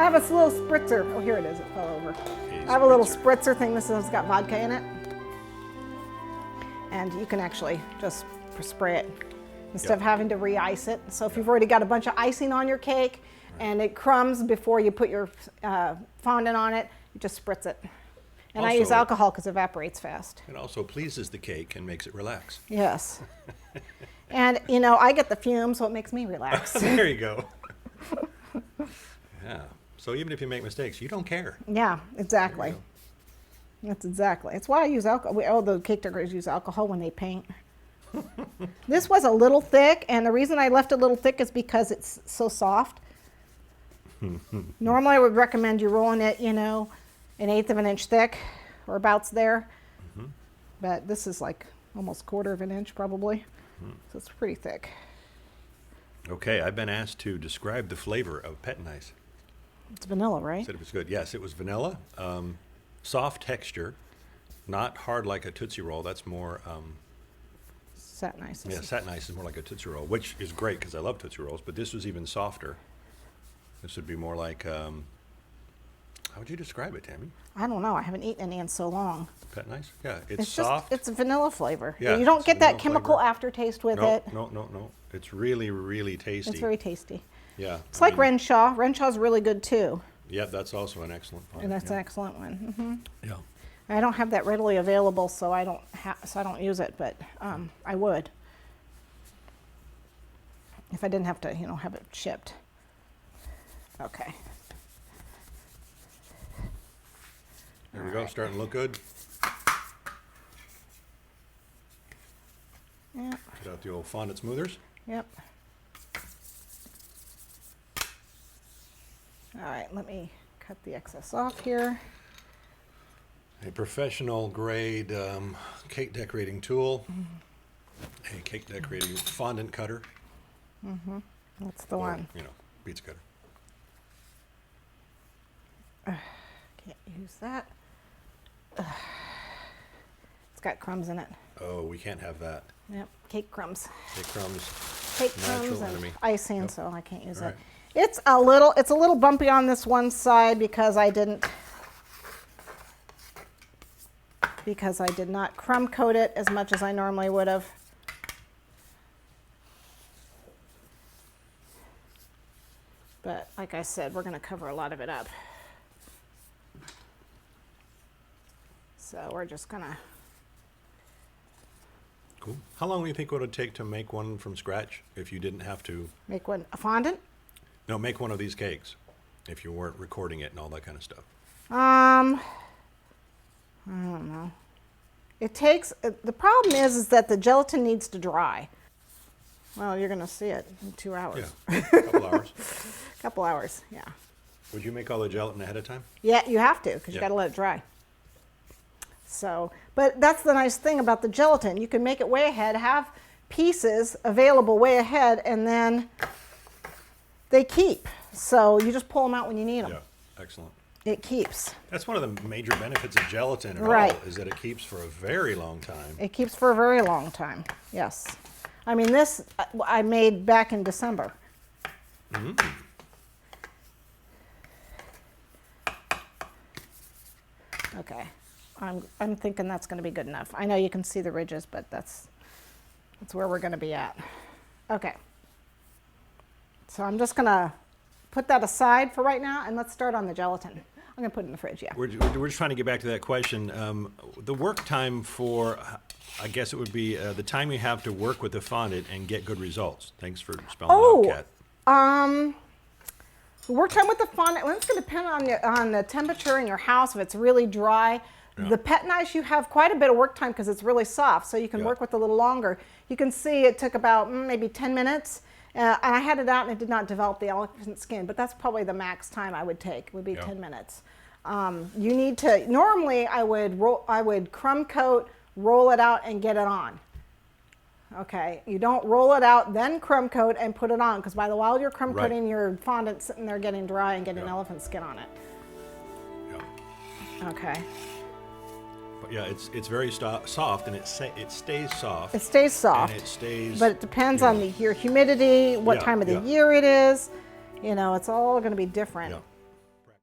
I have a little spritzer. Oh, here it is. It fell over. I have a little spritzer thing. This has got vodka in it. And you can actually just spray it instead of having to re-ice it. So if you've already got a bunch of icing on your cake and it crumbs before you put your fondant on it, you just spritz it. And I use alcohol because it evaporates fast. It also pleases the cake and makes it relax. Yes. And, you know, I get the fumes, so it makes me relax. There you go. Yeah. So even if you make mistakes, you don't care. Yeah, exactly. That's exactly. It's why I use alcohol. All the cake decorators use alcohol when they paint. This was a little thick, and the reason I left it a little thick is because it's so soft. Normally, I would recommend you rolling it, you know, 1/8 of an inch thick, or abouts there. But this is like almost 1/4 of an inch, probably. So it's pretty thick. Okay, I've been asked to describe the flavor of Pet Nice. It's vanilla, right? Said it was good. Yes, it was vanilla. Soft texture, not hard like a Tootsie Roll. That's more. Satin Ice. Yeah, Satin Ice is more like a Tootsie Roll, which is great because I love Tootsie Rolls. But this was even softer. This would be more like. How would you describe it, Tami? I don't know. I haven't eaten any in so long. Pet Nice? Yeah, it's soft. Just, it's a vanilla flavor. Yeah, you don't get that chemical flavor. Aftertaste with No, it. no. It's really, really tasty. It's very tasty. Yeah. It's like Renshaw. Renshaw's really good too. Yeah, that's also an excellent one. And that's an excellent one. Yeah. I don't have that readily available, so I don't use it, but I would if I didn't have to, you know, have it shipped. Okay. There we go. Starting to look good. Yeah. Get out the old fondant smoothers. Yep. All right, let me cut the excess off here. A professional grade cake decorating tool. A cake decorating fondant cutter. That's the Or, one. you know, pizza cutter. Can't use that. It's got crumbs in it. Oh, we can't have that. Yep, cake crumbs. Cake crumbs. Cake Natural crumbs and enemy. icing, so I can't use All it. right. It's a little bumpy on this one side because I did not crumb coat it as much as I normally would have. But like I said, we're going to cover a lot of it up. So we're just going to. Cool. How long do you think it would take to make one from scratch if you didn't have to? Make one, a fondant? No, make one of these cakes if you weren't recording it and all that kind of stuff. I don't know. It takes, the problem is that the gelatin needs to dry. Well, you're going to see it in 2 hours. Yeah, a couple hours. Couple hours, yeah. Would you make all the gelatin ahead of time? Yeah, you have to because you got to let it dry. So, but that's the nice thing about the gelatin. You can make it way ahead, have pieces available way ahead, and then they keep. So you just pull them out when you need them. Yeah, excellent. It keeps. That's one of the major benefits of gelatin at Right. all, is that it keeps for a very long time. It keeps for a very long time, yes. I mean, this I made back in December. Okay, I'm thinking that's going to be good enough. I know you can see the ridges, but that's where we're going to be at. Okay. So I'm just going to put that aside for right now, and let's start on the gelatin. I'm going to put it in the fridge, yeah. We're just trying to get back to that question. The work time for, I guess it would be the time you have to work with the fondant and get good results. Thanks for spelling it out, Kat. The work time with the fondant, well, it's going to depend on the temperature in your house. If it's really dry, the Pet Nice, you have quite a bit of work time because it's really soft, so you can work with it a little longer. You can see it took about maybe 10 minutes. And I had it out and it did not develop the elephant skin, but that's probably the max time I would take, would be 10 minutes. You need to, normally I would crumb coat, roll it out and get it on. Okay, you don't roll it out, then crumb coat and put it on, because while you're crumb coating, your fondant's sitting there getting dry and getting elephant skin on it. Yeah. Okay. But yeah, it's very soft, and it stays soft. It stays soft. And it stays. But it depends on your humidity, what time of the year it is. You know, it's all going to be different. Yeah.